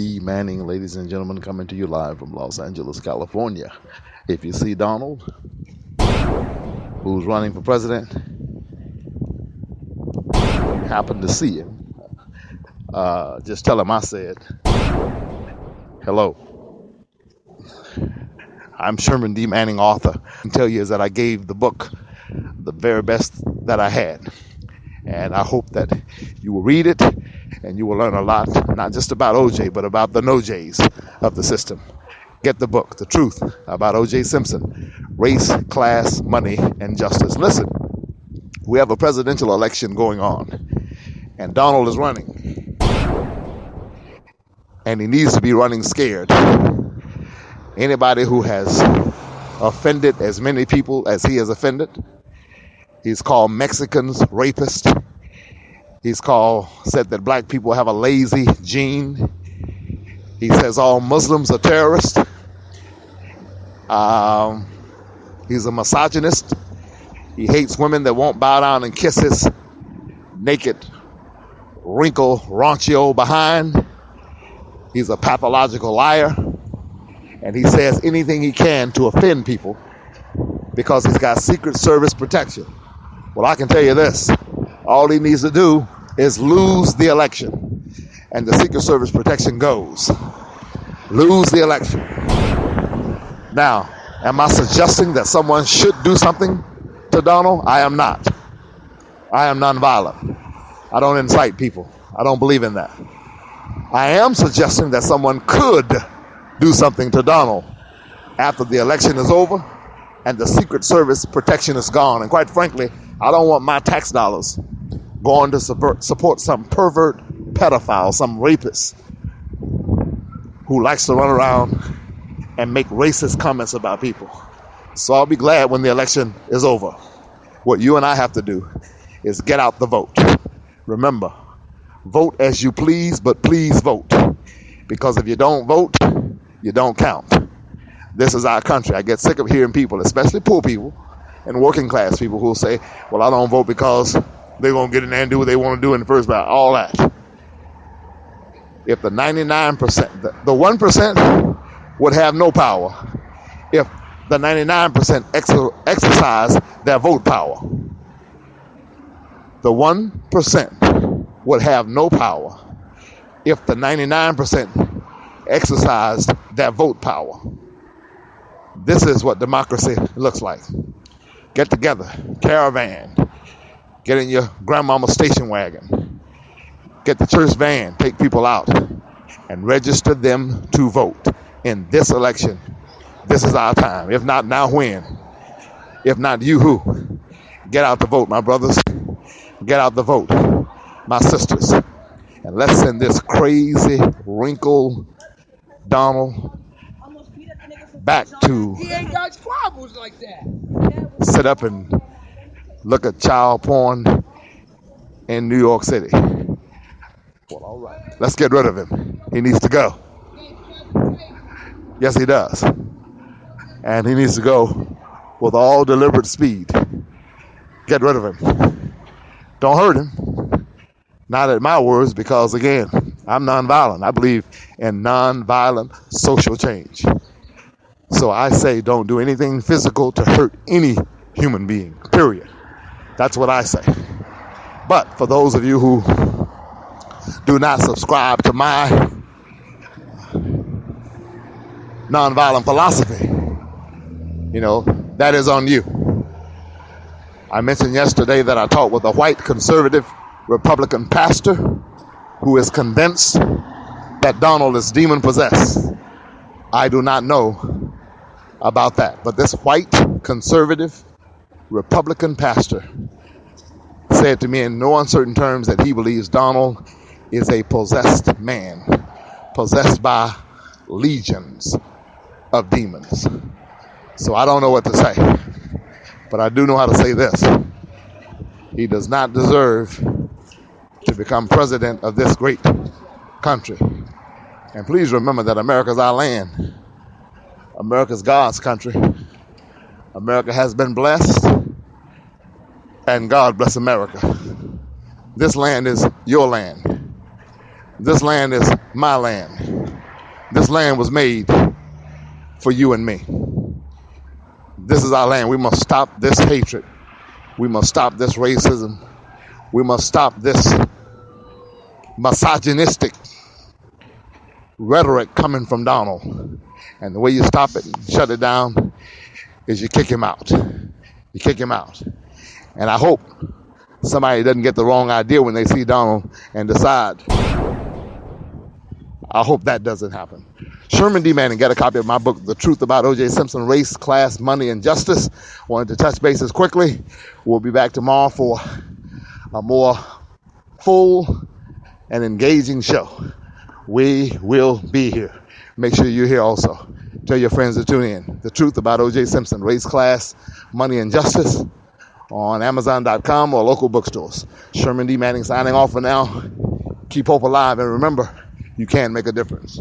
D. Manning, ladies and gentlemen, coming to you live from Los Angeles, California. If you see Donald, who's running for president, happen to see him, just tell him I said, hello. I'm Sherman D. Manning, author. I can tell you is that I gave the book the very best that I had. And I hope that you will read it and you will learn a lot, not just about OJ, but about the no-J's of the system. Get the book, The Truth About O.J. Simpson, Race, Class, Money, and Justice. Listen, we have a presidential election going on, and Donald is running. And he needs to be running scared. Anybody who has offended as many people as he has offended, he's called Mexicans rapists. He's said that black people have a lazy gene. He says all Muslims are terrorists. He's a misogynist. He hates women that won't bow down and kiss his naked, wrinkled, raunchy old behind. He's a pathological liar. And he says anything he can to offend people because he's got Secret Service protection. Well, I can tell you this. All he needs to do is lose the election, and the Secret Service protection goes. Lose the election. Now, am I suggesting that someone should do something to Donald? I am not. I am nonviolent. I don't incite people. I don't believe in that. I am suggesting that someone could do something to Donald after the election is over and the Secret Service protection is gone. And quite frankly, I don't want my tax dollars going to support some pervert pedophile, some rapist who likes to run around and make racist comments about people. So I'll be glad when the election is over. What you and I have to do is get out the vote. Remember, vote as you please, but please vote. Because if you don't vote, you don't count. This is our country. I get sick of hearing people, especially poor people and working class people, who will say, well, I don't vote because they're going to get in there and do what they want to do in the first ballot. All that. If the 99%, the 1% would have no power if the 99% exercise their vote power. The 1% would have no power if the 99% exercised their vote power. This is what democracy looks like. Get together, caravan, get in your grandmama's station wagon, get the church van, take people out, and register them to vote in this election. This is our time. If not now, when? If not you, who? Get out the vote, my brothers. Get out the vote, my sisters. And let's send this crazy, wrinkled Donald back to he ain't got squabbles like that. Sit up and look at child porn in New York City. Well, all right. Let's get rid of him. He needs to go. Yes, he does. And he needs to go with all deliberate speed. Get rid of him. Don't hurt him. Not at my words, because again, I'm nonviolent. I believe in nonviolent social change. So I say don't do anything physical to hurt any human being, period. That's what I say. But for those of you who do not subscribe to my nonviolent philosophy, that is on you. I mentioned yesterday that I talked with a white conservative Republican pastor who is convinced that Donald is demon possessed. I do not know about that, but this white conservative Republican pastor said to me in no uncertain terms that he believes Donald is a possessed man, possessed by legions of demons. So I don't know what to say, but I do know how to say this. He does not deserve to become president of this great country. And please remember that America's our land. America's God's country. America has been blessed, and God bless America. This land is your land. This land is my land. This land was made for you and me. This is our land. We must stop this hatred. We must stop this racism. We must stop this misogynistic rhetoric coming from Donald. And the way you stop it and shut it down is you kick him out. You kick him out. And I hope somebody doesn't get the wrong idea when they see Donald and decide. I hope that doesn't happen. Sherman D. Manning got a copy of my book, The Truth About O.J. Simpson, Race, Class, Money, and Justice. Wanted to touch bases quickly. We'll be back tomorrow for a more full and engaging show. We will be here. Make sure you're here also. Tell your friends to tune in. The Truth About O.J. Simpson, Race, Class, Money, and Justice on Amazon.com or local bookstores. Sherman D. Manning signing off for now. Keep hope alive, and remember, you can make a difference.